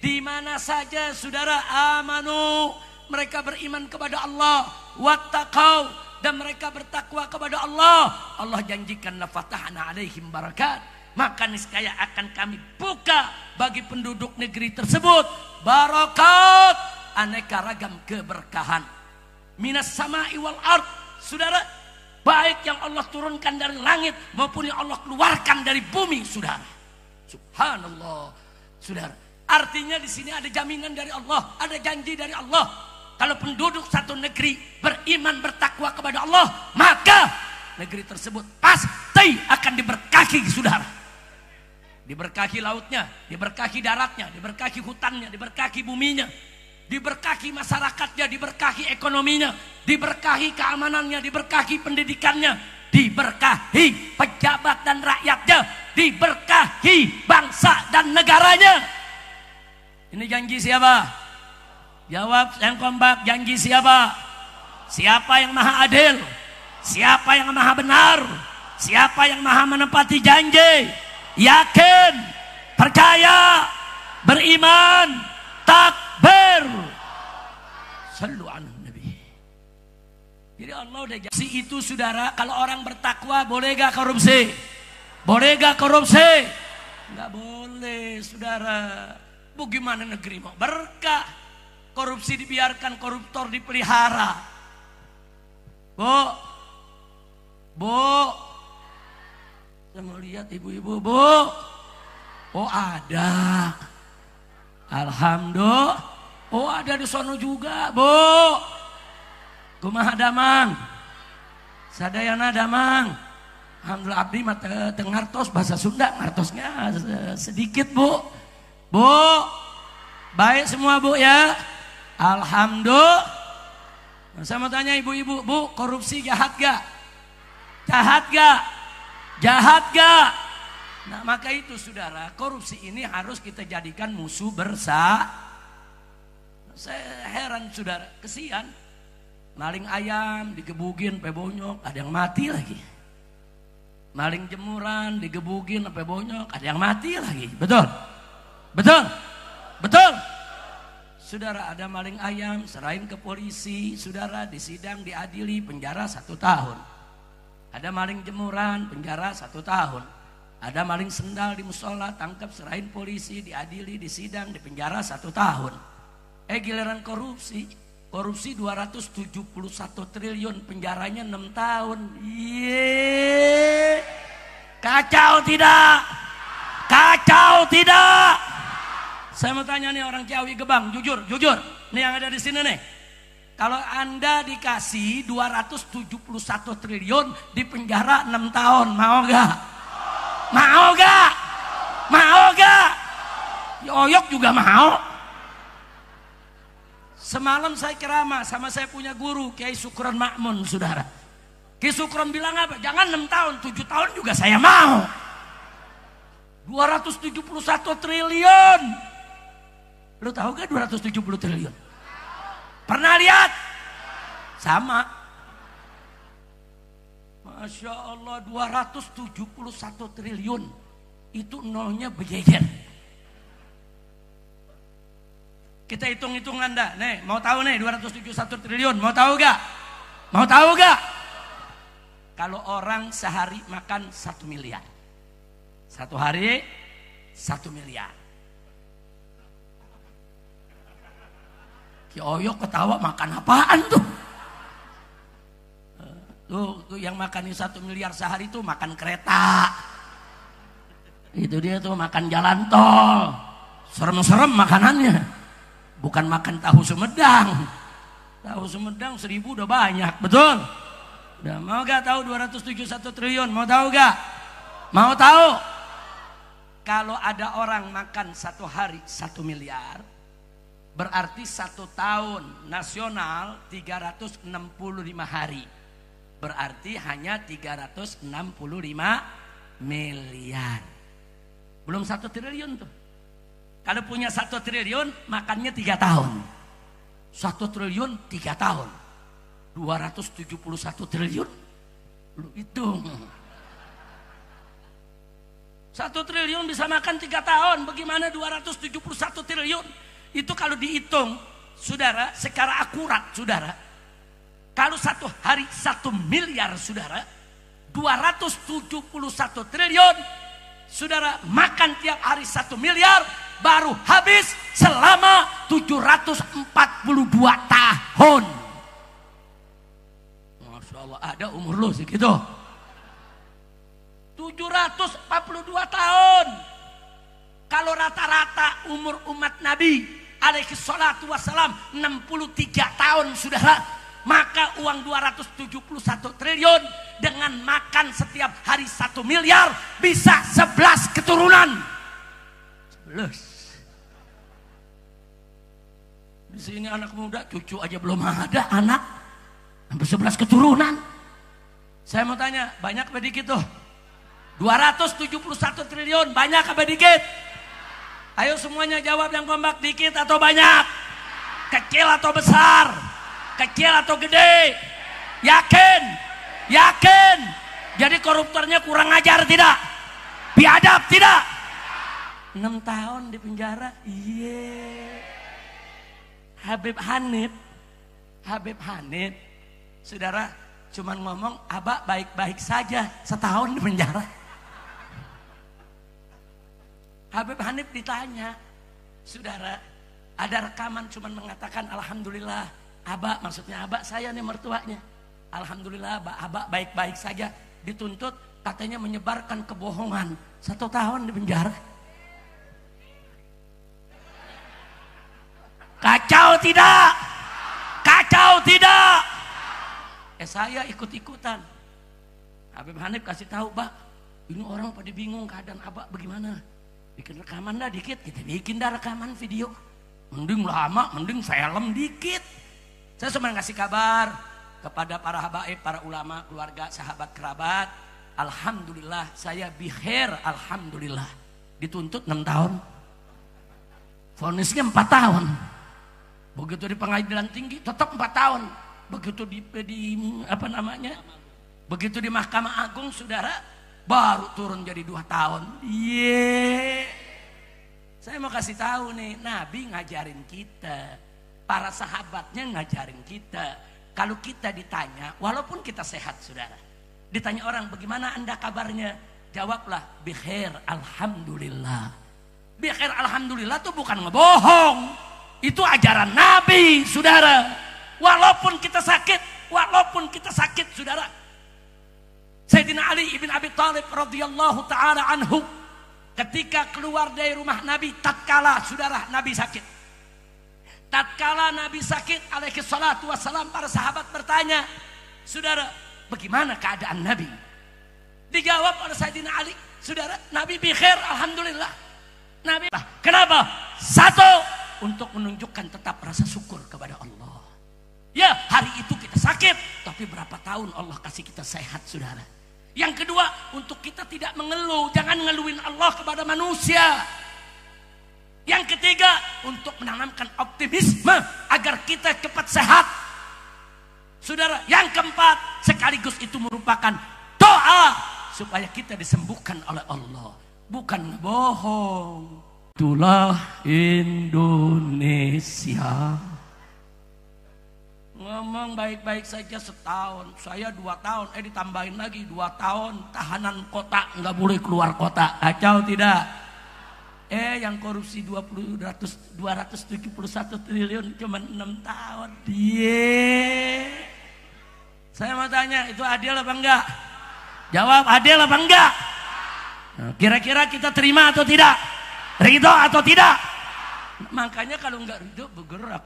di mana saja saudara, amanu, mereka beriman kepada Allah, wattaqau, dan mereka bertakwa kepada Allah, Allah janjikan la fatahna alaihim barakat, maka niscaya akan kami buka bagi penduduk negeri tersebut barakat, aneka ragam keberkahan, minas sama'i wal ard. Saudara, baik yang Allah turunkan dari langit maupun yang Allah keluarkan dari bumi, saudara. Subhanallah, saudara. Artinya di sini ada jaminan dari Allah, ada janji dari Allah. Kalau penduduk satu negeri beriman bertakwa kepada Allah, maka negeri tersebut pasti akan diberkahi, saudara. Diberkahi lautnya, diberkahi daratnya, diberkahi hutannya, diberkahi buminya, diberkahi masyarakatnya, diberkahi ekonominya, diberkahi keamanannya, diberkahi pendidikannya, diberkahi pejabat dan rakyatnya, diberkahi bangsa dan negaranya. Ini janji siapa? Jawab yang kompak, janji siapa? Siapa yang maha adil? Siapa yang maha benar? Siapa yang maha menepati janji? Yakin, percaya, beriman, takbir. Sallu ala Nabi. Jadi Allah udah janji itu, saudara. Kalau orang bertakwa boleh gak korupsi? Boleh gak korupsi? Gak boleh, saudara. Bagaimana negeri mau berkah? Korupsi dibiarkan, koruptor dipelihara. Bu, saya mau lihat ibu-ibu, Bu. Oh ada. Alhamdulillah. Oh ada di sono juga, Bu. Kumaha damang? Sadayana damang. Alhamdulillah abdi mah teu ngartos bahasa Sunda, ngartosnya sedikit, Bu. Bu, baik semua, Bu ya. Alhamdulillah. Nah, saya mau tanya ibu-ibu, Bu, korupsi jahat gak? Jahat gak? Jahat gak? Nah, maka itu saudara, korupsi ini harus kita jadikan musuh bersama. Saya heran saudara, kesian. Maling ayam digebugin sampai bonyok, ada yang mati lagi. Maling jemuran digebugin sampai bonyok, ada yang mati lagi. Betul? Betul? Betul? Saudara, ada maling ayam, serahin ke polisi, saudara, disidang, diadili, penjara 1 tahun. Ada maling jemuran, penjara 1 tahun. Ada maling sendal di musola, tangkap, serahin polisi, diadili, disidang, dipenjara 1 tahun. Giliran korupsi, korupsi 271 triliun, penjaranya 6 tahun. Yeay, kacau tidak? Kacau tidak? Saya mau tanya nih orang Ciawi Gebang, jujur, nih yang ada di sini nih. Kalau Anda dikasih 271 triliun di penjara 6 tahun, mau gak? Mau gak? Mau gak? Yoyok juga mau. Semalam saya ceramah sama saya punya guru Kiai Syukron Ma'mun, saudara. Ki Sukron bilang apa? Jangan 6 tahun, 7 tahun juga saya mau. 271 triliun. Lu tahu gak 270 triliun? Pernah lihat? Sama. Masya Allah, 271 triliun. Itu nolnya berjejer. Kita hitung-hitungan dah. Nih, mau tahu nih 271 triliun? Mau tahu gak? Mau tahu gak? Kalau orang sehari makan 1 miliar. 1 hari 1 miliar. Ki Oyok ketawa, makan apaan tuh? Tuh yang makan 1 miliar sehari tuh makan kereta. Itu dia tuh makan jalan tol. Serem-serem makanannya. Bukan makan tahu Sumedang. Tahu Sumedang 1000 udah banyak, betul? Udah, mau gak tahu 271 triliun? Mau tahu gak? Mau tahu? Kalau ada orang makan 1 hari 1 miliar, berarti 1 tahun nasional 365 hari. Berarti hanya 365 miliar. Belum 1 triliun tuh. Kalau punya 1 triliun, makannya 3 tahun. 1 triliun 3 tahun. 271 triliun. Lu hitung. 1 triliun bisa makan 3 tahun. Bagaimana 271 triliun? Itu kalau dihitung, saudara, secara akurat, saudara. Kalau 1 hari 1 miliar, saudara. 271 triliun. Saudara, makan tiap hari 1 miliar. Baru habis selama 742 tahun. Masya Allah, ada umur lu segitu. 742 tahun. Kalau rata-rata umur umat Nabi alaihi salatu wassalam 63 tahun, saudara, maka uang 271 triliun dengan makan setiap hari 1 miliar bisa 11 keturunan. 11. Di sini anak muda, cucu aja belum ada anak, sampai 11 keturunan. Saya mau tanya, banyak apa dikit tuh? 271 triliun, banyak apa dikit? Ayo semuanya jawab yang kompak, dikit atau banyak? Kecil atau besar? Kecil atau gede? Yakin? Yakin? Jadi koruptornya kurang ajar tidak? Biadab tidak? 6 tahun di penjara. Iya. Habib Hanif, saudara, cuman ngomong abah baik-baik saja, setahun di penjara. Habib Hanif ditanya, saudara, ada rekaman cuman mengatakan alhamdulillah, abah, maksudnya abah saya nih mertuanya, alhamdulillah abah baik-baik saja. Dituntut katanya menyebarkan kebohongan, 1 tahun di penjara. Kacau tidak? Kacau tidak? Saya ikut-ikutan. Habib Hanif kasih tahu, Pak, ini orang pada bingung keadaan abah bagaimana. Bikin rekaman dah dikit, kita bikin dah rekaman video. Mending lama, mending film dikit. Saya cuma ngasih kabar kepada para habaib, para ulama, keluarga, sahabat, kerabat. Alhamdulillah, saya bikhair, alhamdulillah. Dituntut 6 tahun. Vonisnya 4 tahun. Begitu di pengadilan tinggi tetap 4 tahun. Begitu begitu di Mahkamah Agung, saudara, baru turun jadi 2 tahun. Saya mau kasih tahu nih, Nabi ngajarin kita, para sahabatnya ngajarin kita. Kalau kita ditanya, walaupun kita sehat, saudara, ditanya orang, bagaimana anda kabarnya? Jawablah, bikhair, alhamdulillah. Bikhair, alhamdulillah itu bukan ngebohong. Itu ajaran Nabi, saudara. Walaupun kita sakit, saudara. Sayyidina Ali ibn Abi Thalib radhiyallahu ta'ala anhu, ketika keluar dari rumah Nabi, tatkala, saudara, Nabi sakit. Tatkala Nabi sakit, alaihi salatu wassalam, para sahabat bertanya, saudara, bagaimana keadaan Nabi? Dijawab oleh Sayyidina Ali, saudara, Nabi bikhair, alhamdulillah. Nabi, kenapa? Satu, untuk menunjukkan tetap rasa syukur kepada Allah. Ya, hari itu kita sakit, tapi Tapi berapa tahun Allah kasih kita sehat, saudara. Yang kedua, untuk kita tidak mengeluh. Jangan ngeluhin Allah kepada manusia. Yang ketiga, untuk menanamkan optimisme agar kita cepat sehat, saudara. Yang keempat, sekaligus itu merupakan doa supaya kita disembuhkan oleh Allah. Bukan bohong. Itulah Indonesia. Ngomong baik-baik saja setahun, saya 2 tahun, ditambahin lagi 2 tahun tahanan kota, nggak boleh keluar kota. Kacau tidak? Yang korupsi 271 triliun cuma 6 tahun. Saya mau tanya, itu adil apa enggak? Jawab, adil apa enggak? Nah, kira-kira kita terima atau tidak? Ridho atau tidak? Makanya kalau enggak ridho, bergerak.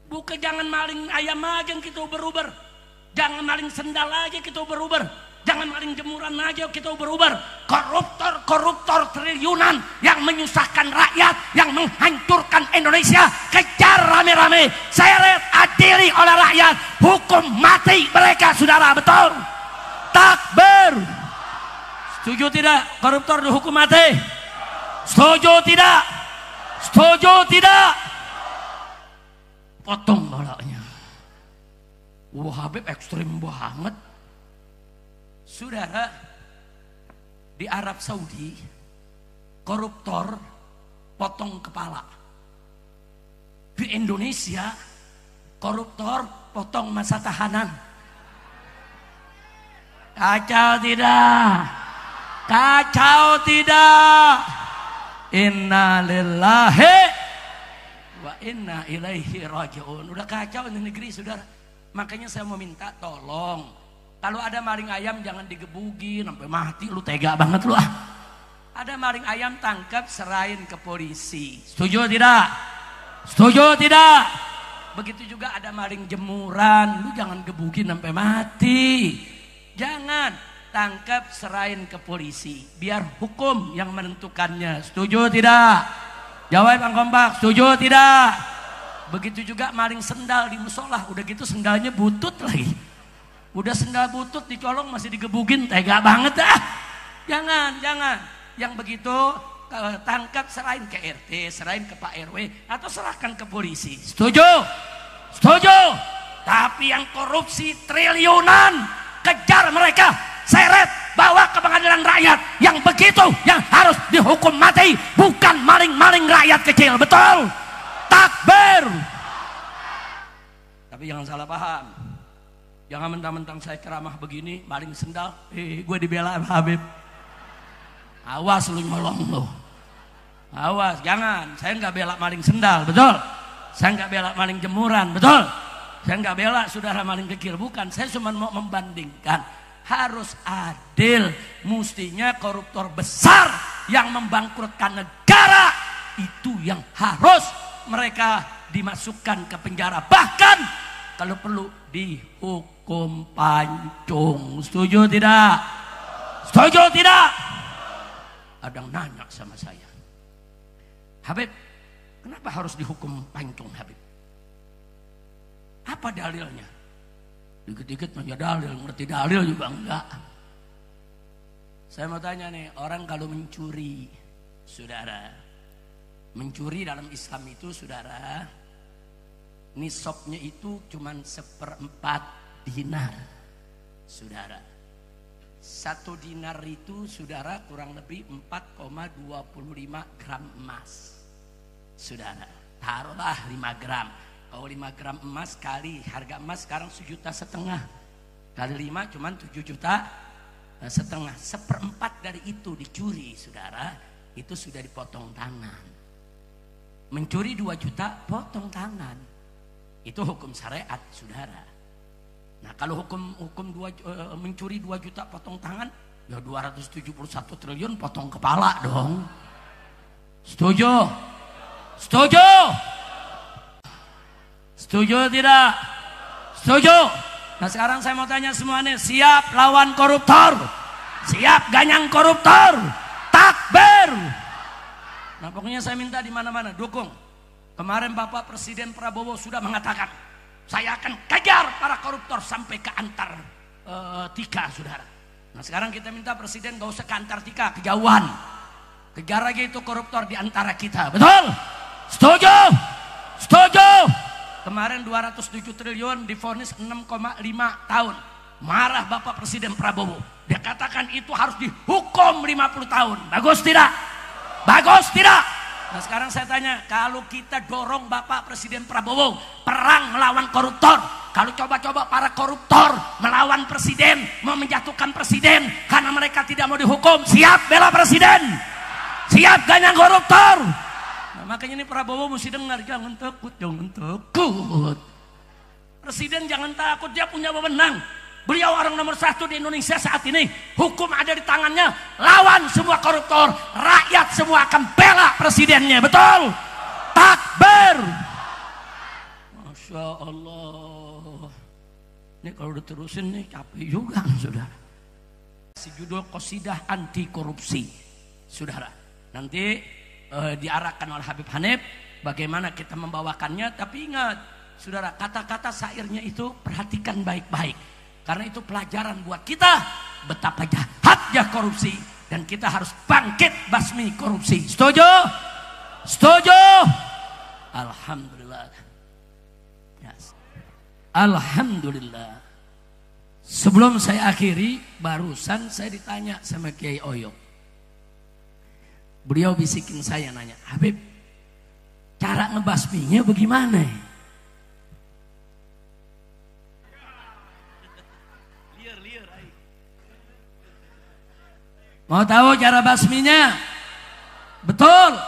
Bukan jangan maling ayam aja kita uber-uber. Jangan maling sendal aja kita uber-uber. Jangan maling jemuran aja kita uber-uber. Koruptor triliunan yang menyusahkan rakyat, yang menghancurkan Indonesia, kejar rame-rame. Saya lihat adili oleh rakyat, hukum mati mereka, saudara. Betul? Takbir. Setuju tidak koruptor dihukum mati? Setuju tidak? Setuju tidak? Potong balanya. Wah, Habib ekstrim banget. Saudara, di Arab Saudi koruptor potong kepala. Di Indonesia koruptor potong masa tahanan. Kacau tidak? Kacau tidak? Innalillahi wa inna ilaihi raji'un. Udah kacau di negeri, saudara. Makanya saya mau minta tolong, kalau ada maling ayam jangan digebukin sampai mati. Lu tega banget lu ah. Ada maling ayam, tangkap, serahin ke polisi. Setuju tidak? Setuju tidak? Begitu juga ada maling jemuran, lu jangan gebukin sampai mati. Jangan, tangkap, serahin ke polisi. Biar hukum yang menentukannya. Setuju tidak? Jawab Bang Kompak, setuju tidak? Begitu juga maling sendal di musola, udah gitu sendalnya butut lagi. Udah sendal butut dicolong masih digebukin, tega banget ah. Jangan. Yang begitu tangkap, serahin ke RT, serahin ke Pak RW, atau serahkan ke polisi. Setuju? Setuju? Tapi yang korupsi triliunan, kejar mereka, seret, bawa ke pengadilan rakyat. Yang begitu yang harus dihukum mati, bukan maling-maling rakyat kecil. Betul? Takbir. Tapi jangan salah paham. Jangan mentang-mentang saya ceramah begini, maling sendal, gue dibela Habib. Awas lu nyolong lu. Awas, jangan. Saya nggak bela maling sendal, betul? Saya nggak bela maling jemuran, betul? Saya nggak bela saudara maling kecil, bukan. Saya cuma mau membandingkan. Harus adil. Mestinya koruptor besar yang membangkrutkan negara, itu yang harus mereka dimasukkan ke penjara. Bahkan kalau perlu dihukum pancung. Setuju tidak? Setuju tidak? Ada yang nanya sama saya, Habib, kenapa harus dihukum pancung, Habib? Apa dalilnya? Dikit-dikit punya dalil, ngerti dalil juga enggak. Saya mau tanya nih, orang kalau mencuri, saudara, mencuri dalam Islam itu, saudara, nisabnya itu cuman 1/4 dinar, saudara. 1 dinar itu, saudara, kurang lebih 4,25 gram emas, saudara. Taruhlah 5 gram. Kalau 5 gram emas kali harga emas sekarang 1,5 juta, kali 5 cuman 7,5 juta. 1/4 dari itu dicuri, saudara, itu sudah dipotong tangan. Mencuri 2 juta, potong tangan. Itu hukum syariat, saudara. Nah, kalau hukum mencuri 2 juta potong tangan, ya 271 triliun potong kepala dong. Setuju? Setuju? Setuju tidak? Setuju? Nah, sekarang saya mau tanya semuanya, siap lawan koruptor? Siap ganyang koruptor? Takbir! Nah, pokoknya saya minta di mana-mana dukung. Kemarin Bapak Presiden Prabowo sudah mengatakan, saya akan kejar para koruptor sampai ke Antartika, saudara. Nah sekarang kita minta Presiden gak usah ke Antartika, kejauhan. Kejar lagi itu koruptor di antara kita, betul? Setuju? Setuju? Kemarin 207 triliun divonis 6,5 tahun. Marah Bapak Presiden Prabowo. Dia katakan itu harus dihukum 50 tahun. Bagus tidak? Bagus tidak? Nah sekarang saya tanya, kalau kita dorong Bapak Presiden Prabowo perang melawan koruptor, kalau coba-coba para koruptor melawan presiden, mau menjatuhkan presiden karena mereka tidak mau dihukum, siap bela presiden? Siap ganyang koruptor? Nah, makanya ini Prabowo mesti dengar, jangan takut, jangan takut. Presiden jangan takut, dia punya wewenang. Beliau orang nomor 1 di Indonesia saat ini. Hukum ada di tangannya. Lawan semua koruptor. Rakyat semua akan bela presidennya. Betul? Takbir. Masya Allah. Ini kalau diterusin nih capek juga, saudara. Si judul Qasidah Anti Korupsi, saudara. Nanti diarahkan oleh Habib Hanif bagaimana kita membawakannya. Tapi ingat, saudara, kata-kata syairnya itu perhatikan baik-baik. Karena itu pelajaran buat kita betapa jahatnya korupsi dan kita harus bangkit basmi korupsi. Setuju? Setuju? Alhamdulillah. Yes. Alhamdulillah. Sebelum saya akhiri, barusan saya ditanya sama Kiai Oyo. Beliau bisikin saya nanya, Habib, cara ngebasminya bagaimana? Mau tahu cara basminya? Betul.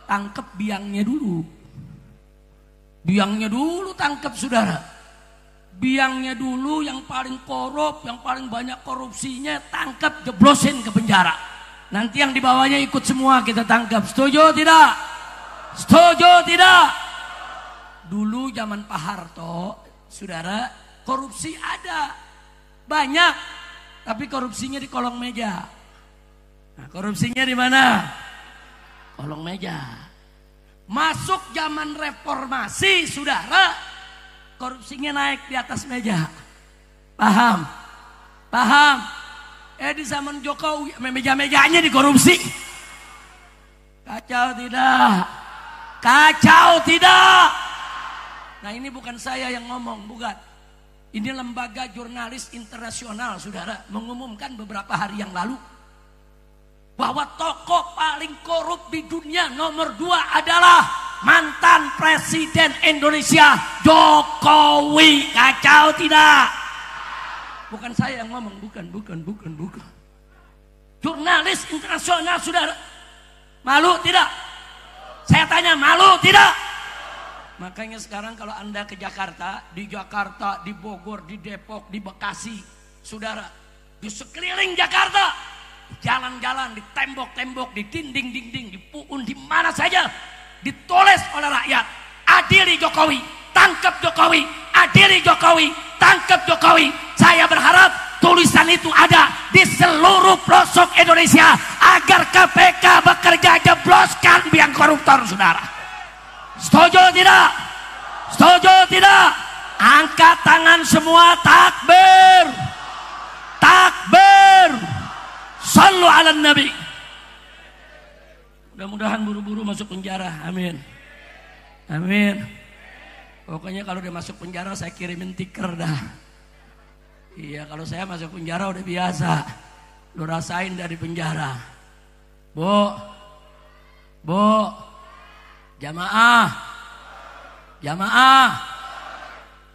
Tangkep biangnya dulu. Biangnya dulu tangkep, saudara. Biangnya dulu yang paling korup, yang paling banyak korupsinya, tangkep, jeblosin ke penjara. Nanti yang di bawahnya ikut semua kita tangkap. Setuju tidak? Setuju tidak? Dulu zaman Pak Harto, saudara, korupsi ada. Banyak. Tapi korupsinya di kolong meja. Nah, korupsinya di mana? Kolong meja. Masuk zaman reformasi, saudara, korupsinya naik di atas meja. Paham? Paham? Di zaman Jokowi, meja-mejanya dikorupsi. Kacau tidak? Kacau tidak? Nah ini bukan saya yang ngomong, bukan. Ini lembaga jurnalis internasional, saudara, mengumumkan beberapa hari yang lalu bahwa tokoh paling korup di dunia nomor 2 adalah mantan Presiden Indonesia Jokowi. Kacau tidak? Bukan saya yang ngomong, bukan. Jurnalis internasional, saudara. Malu tidak? Saya tanya, malu tidak? Makanya sekarang kalau Anda ke Jakarta, di Bogor, di Depok, di Bekasi, saudara, di sekeliling Jakarta, jalan-jalan, di tembok-tembok, di dinding-dinding, di puun, di mana saja ditulis oleh rakyat, adili Jokowi, tangkap Jokowi, adili Jokowi, tangkap Jokowi. Saya berharap tulisan itu ada di seluruh pelosok Indonesia agar KPK bekerja, jebloskan biang koruptor, saudara. Setuju tidak? Setuju tidak? Angkat tangan semua, takbir, takbir. Sallu ala Nabi. Mudah-mudahan buru-buru masuk penjara. Amin. Amin. Pokoknya kalau dia masuk penjara saya kirimin tiker dah. Iya, kalau saya masuk penjara udah biasa. Lu rasain dari penjara. Bu. Jamaah.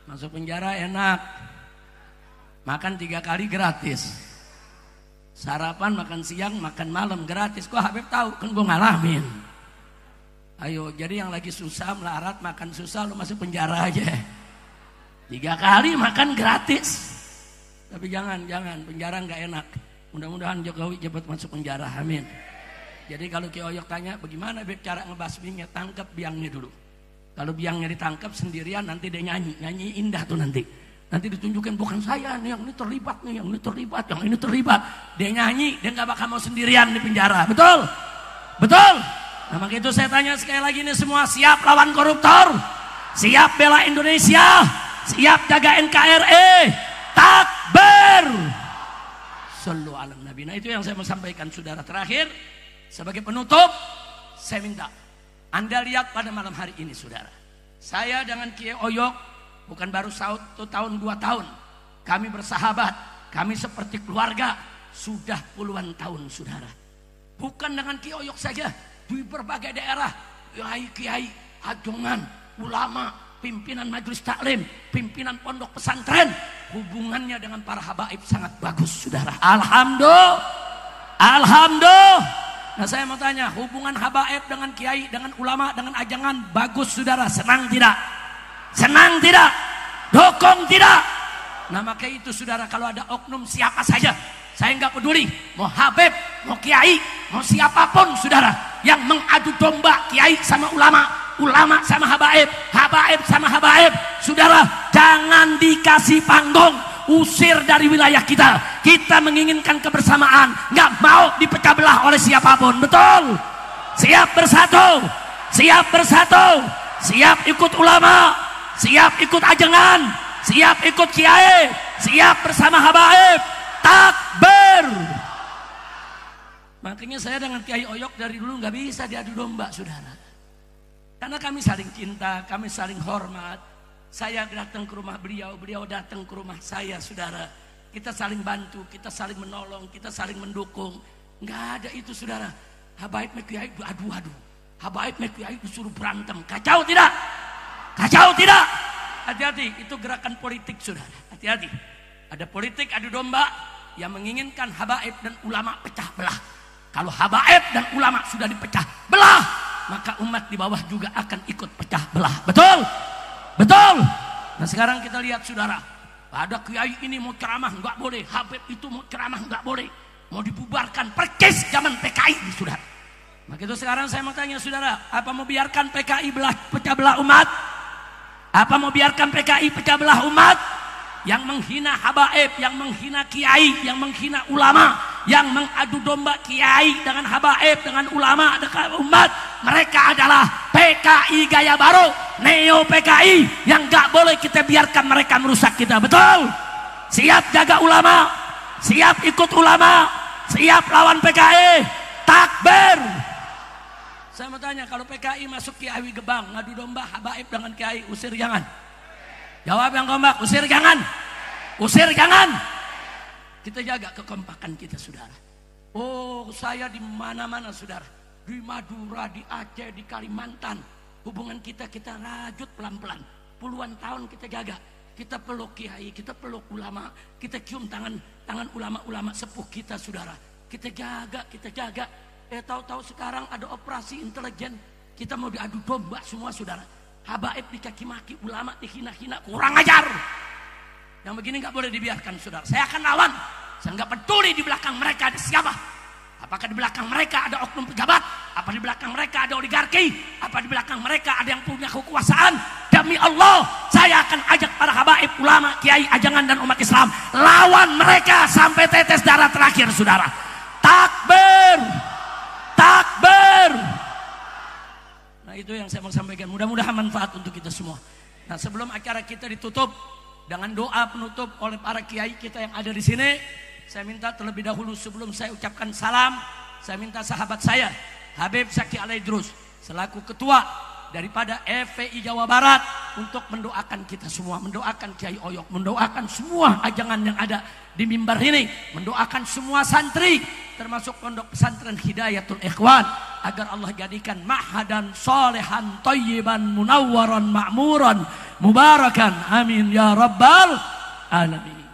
Masuk penjara enak. Makan 3 kali gratis. Sarapan, makan siang, makan malam gratis. Kok Habib tahu? Kan gue ngalamin. Ayo, jadi yang lagi susah melarat, makan susah, lu masuk penjara aja. 3 kali makan gratis. Tapi jangan, penjara nggak enak. Mudah-mudahan Jokowi cepat masuk penjara, amin. Jadi kalau Ki Oyok tanya, bagaimana Habib cara ngebasminya? Tangkap biangnya dulu. Kalau biangnya ditangkap sendirian, nanti dia nyanyi indah tuh nanti. Nanti ditunjukkan bukan saya nih, yang ini terlibat nih, yang ini terlibat. Dia nyanyi, dia nggak bakal mau sendirian di penjara. Betul? Betul? Nah, maka itu saya tanya sekali lagi, ini semua siap lawan koruptor? Siap bela Indonesia? Siap jaga NKRI? Takbir! Sallu ala Nabi. Nah, itu yang saya mau sampaikan, saudara. Terakhir, sebagai penutup, saya minta Anda lihat pada malam hari ini, saudara. Saya dengan Kiai Oyok bukan baru 1 tahun 2 tahun. Kami bersahabat, kami seperti keluarga sudah puluhan tahun, saudara. Bukan dengan Kiai Oyok saja, di berbagai daerah, kiai-kiai, ajongan, ulama, pimpinan majelis taklim, pimpinan pondok pesantren, hubungannya dengan para habaib sangat bagus, saudara. Alhamdulillah. Nah, saya mau tanya, hubungan habaib dengan kiai, dengan ulama, dengan ajangan bagus, saudara. Senang tidak? Senang tidak? Dukung tidak? Nah, maka itu, saudara, kalau ada oknum siapa saja, saya nggak peduli, mau habib, mau kiai, mau siapapun, saudara, yang mengadu domba kiai sama ulama, ulama sama habaib, habaib sama habaib, saudara, jangan dikasih panggung, usir dari wilayah kita. Kita menginginkan kebersamaan, nggak mau dipecah belah oleh siapapun. Betul? Siap bersatu, siap bersatu, siap ikut ulama, siap ikut ajengan, siap ikut kiai, siap bersama habaib. Takbir. Makanya saya dengan Kiai Oyok dari dulu nggak bisa diadu domba, saudara. Karena kami saling cinta, kami saling hormat. Saya datang ke rumah beliau, beliau datang ke rumah saya, saudara. Kita saling bantu, kita saling menolong, kita saling mendukung. Nggak ada itu, saudara. Habaib Kiai adu-adu, habaib Kiai disuruh berantem. Kacau tidak? Kacau tidak? Hati-hati, itu gerakan politik, saudara. Hati-hati. Ada politik adu domba yang menginginkan habaib dan ulama pecah belah. Kalau habaib dan ulama sudah dipecah belah, maka umat di bawah juga akan ikut pecah belah. Betul? Betul? Nah, sekarang kita lihat, saudara, ada kiai ini mau ceramah nggak boleh, habib itu mau ceramah nggak boleh, mau dibubarkan, percis zaman PKI, saudara. Maka itu sekarang saya mau tanya, saudara, apa mau biarkan PKI pecah belah umat? Apa mau biarkan PKI pecah belah umat? Yang menghina habaib, yang menghina kiai, yang menghina ulama, yang mengadu domba kiai dengan habaib, dengan ulama, dengan umat, mereka adalah PKI gaya baru, neo PKI, yang gak boleh kita biarkan mereka merusak kita. Betul? Siap jaga ulama, siap ikut ulama, siap lawan PKI. Takbir. Saya mau tanya, kalau PKI masuk Kiai Gebang, ngadu domba habaib dengan kiai, usir jangan? Jawab yang kompak, usir jangan. Usir jangan. Kita jaga kekompakan kita, saudara. Oh, saya di mana-mana, saudara. Di Madura, di Aceh, di Kalimantan. Hubungan kita rajut pelan-pelan. Puluhan tahun kita jaga. Kita peluk kiai, kita peluk ulama. Kita cium tangan ulama-ulama sepuh kita, saudara. Kita jaga. Tahu-tahu sekarang ada operasi intelijen. Kita mau diadu domba semua, saudara. Habaib dicaki maki, ulama dihina-hina, kurang ajar. Yang begini nggak boleh dibiarkan, saudara. Saya akan lawan. Saya nggak peduli di belakang mereka ada siapa. Apakah di belakang mereka ada oknum pejabat? Apa di belakang mereka ada oligarki? Apa di belakang mereka ada yang punya kekuasaan? Demi Allah, saya akan ajak para habaib, ulama, kiai, ajangan dan umat Islam lawan mereka sampai tetes darah terakhir, saudara. Takbir, takbir. Nah, itu yang saya mau sampaikan. Mudah-mudahan manfaat untuk kita semua. Nah, sebelum acara kita ditutup dengan doa penutup oleh para kiai kita yang ada di sini, saya minta terlebih dahulu sebelum saya ucapkan salam, saya minta sahabat saya Habib Zaki Alaidrus selaku ketua daripada FPI Jawa Barat untuk mendoakan kita semua, mendoakan Kiai Oyok, mendoakan semua ajangan yang ada di mimbar ini, mendoakan semua santri termasuk pondok pesantren Hidayatul Ikhwan agar Allah jadikan ma'hadan solehan thayyiban munawwaran ma'muran mubarakan, amin ya rabbal alamin.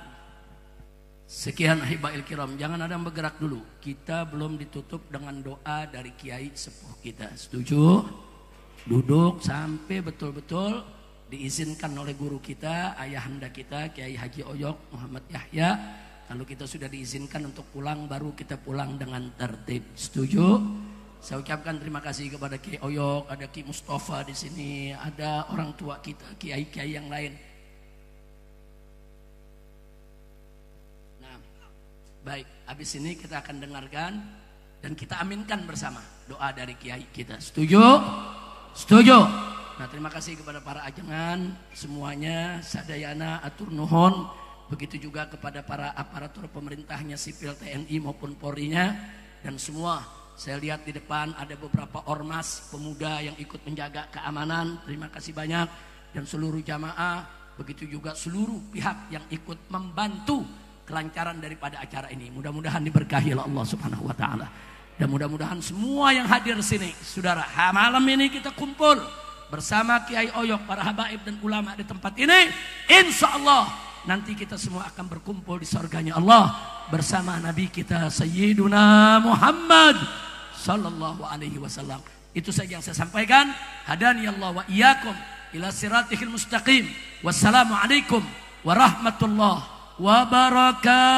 Sekian ahibail kiram, jangan ada yang bergerak dulu, kita belum ditutup dengan doa dari kiai sepuh kita. Setuju? Duduk sampai betul-betul diizinkan oleh guru kita, ayahanda kita Kiai Haji Oyok Muhammad Yahya. Kalau kita sudah diizinkan untuk pulang, baru kita pulang dengan tertib. Setuju? Saya ucapkan terima kasih kepada Kiai Oyok, ada Ki Mustafa di sini, ada orang tua kita, kiai-kiai yang lain. Nah, baik, habis ini kita akan dengarkan Dan kita aminkan bersama doa dari kiai kita. Setuju? Setuju. Nah, terima kasih kepada para ajengan semuanya, sadayana atur nuhun. Begitu juga kepada para aparatur pemerintahnya, sipil TNI maupun Polri-nya. Dan semua, saya lihat di depan ada beberapa ormas pemuda yang ikut menjaga keamanan. Terima kasih banyak. Dan seluruh jamaah, begitu juga seluruh pihak yang ikut membantu kelancaran daripada acara ini. Mudah-mudahan diberkahi oleh Allah Subhanahu wa taala. Dan mudah-mudahan semua yang hadir sini, saudara, malam ini kita kumpul bersama Kiai Oyok, para habaib dan ulama di tempat ini. Insya Allah nanti kita semua akan berkumpul di surganya Allah bersama Nabi kita Sayyiduna Muhammad sallallahu alaihi wasallam. Itu saja yang saya sampaikan. Hadani Allah wa iyyakum ila siratihil mustaqim. Wassalamualaikum warahmatullahi wabarakatuh.